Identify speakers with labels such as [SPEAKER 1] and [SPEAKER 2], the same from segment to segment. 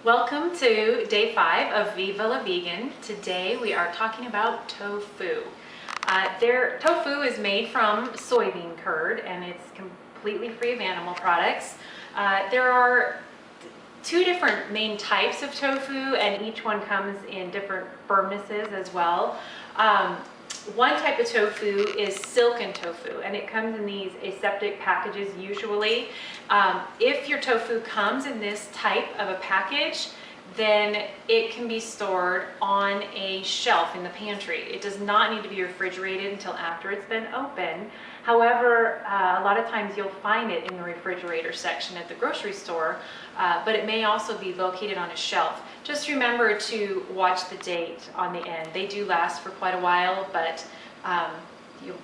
[SPEAKER 1] Welcome to day 5 of Viva La Vegan. Today we are talking about tofu. Tofu is made from soybean curd and it's completely free of animal products. There are two different main types of tofu and each one comes in different firmnesses as well. One type of tofu is silken tofu, and it comes in these aseptic packages usually. If your tofu comes in this type of a package, then it can be stored on a shelf in the pantry. It does not need to be refrigerated until after it's been opened. However, a lot of times you'll find it in the refrigerator section at the grocery store, but it may also be located on a shelf. Just remember to watch the date on the end. They do last for quite a while, but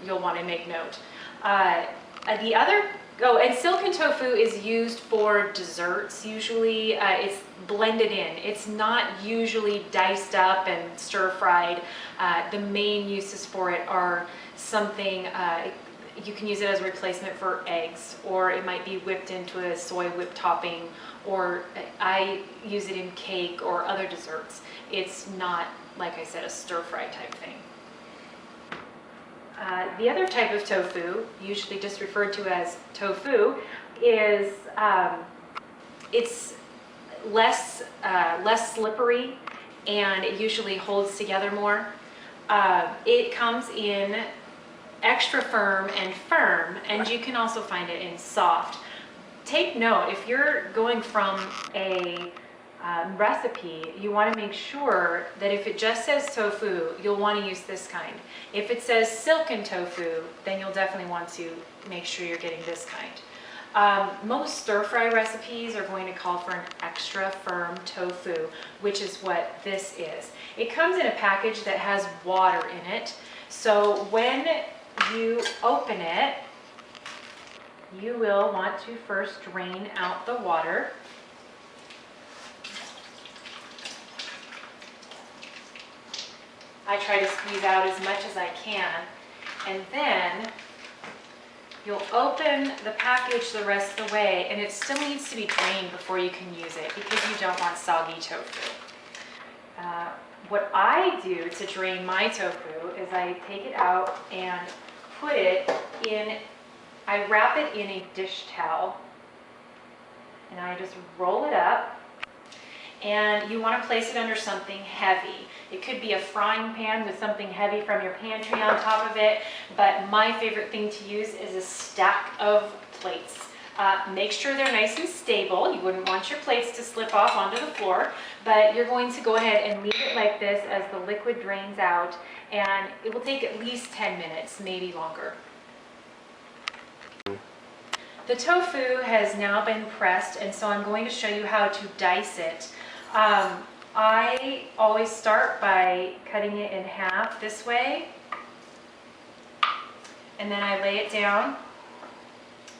[SPEAKER 1] you'll want to make note. And silken tofu is used for desserts usually. It's blended in. It's not usually diced up and stir-fried. The main uses for it are something, you can use it as a replacement for eggs, or it might be whipped into a soy whip topping, or I use it in cake or other desserts. It's not, like I said, a stir-fry type thing. The other type of tofu, usually just referred to as tofu, is it's less slippery and it usually holds together more. It comes in extra firm and firm, and you can also find it in soft. Take note, if you're going from a recipe, you want to make sure that if it just says tofu, you'll want to use this kind. If it says silken tofu, then you'll definitely want to make sure you're getting this kind. Most stir-fry recipes are going to call for an extra firm tofu, which is what this is. It comes in a package that has water in it, so when you open it, you will want to first drain out the water. I try to squeeze out as much as I can, and then you'll open the package the rest of the way, and it still needs to be drained before you can use it because you don't want soggy tofu. What I do to drain my tofu is I take it out and put it in, I wrap it in a dish towel, and I just roll it up. And you want to place it under something heavy. It could be a frying pan with something heavy from your pantry on top of it, but my favorite thing to use is a stack of plates. Make sure they're nice and stable. You wouldn't want your plates to slip off onto the floor, but you're going to go ahead and leave it like this as the liquid drains out, and it will take at least 10 minutes, maybe longer. The tofu has now been pressed, and so I'm going to show you how to dice it. I always start by cutting it in half this way, and then I lay it down.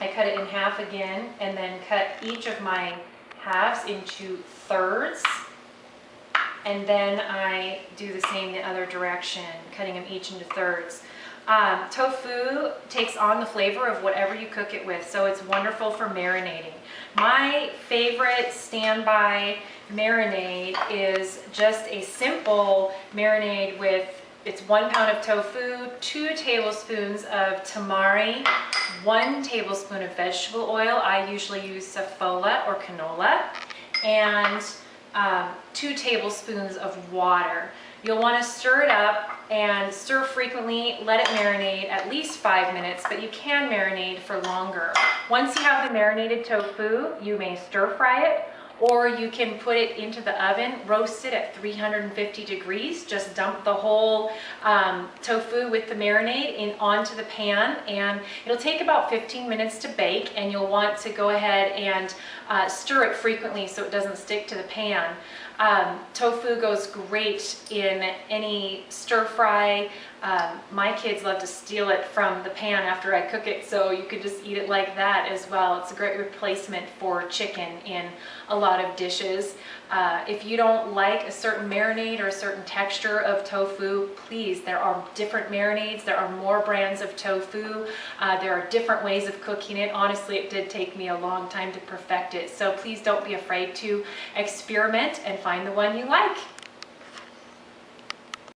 [SPEAKER 1] I cut it in half again, and then cut each of my halves into thirds, and then I do the same the other direction, cutting them each into thirds. Tofu takes on the flavor of whatever you cook it with, so it's wonderful for marinating. My favorite standby marinade is just a simple marinade with, it's 1 pound of tofu, 2 tablespoons of tamari, 1 tablespoon of vegetable oil. I usually use safola or canola, and 2 tablespoons of water. You'll want to stir it up and stir frequently. Let it marinate at least 5 minutes, but you can marinate for longer. Once you have the marinated tofu, you may stir fry it, or you can put it into the oven, roast it at 350 degrees. Just dump the whole tofu with the marinade onto the pan, and it'll take about 15 minutes to bake, and you'll want to go ahead and stir it frequently so it doesn't stick to the pan. Tofu goes great in any stir fry. My kids love to steal it from the pan after I cook it, so you could just eat it like that as well. It's a great replacement for chicken in a lot of dishes. If you don't like a certain marinade or a certain texture of tofu, please, there are different marinades. There are more brands of tofu. There are different ways of cooking it. Honestly, it did take me a long time to perfect it. So please don't be afraid to experiment and find the one you like.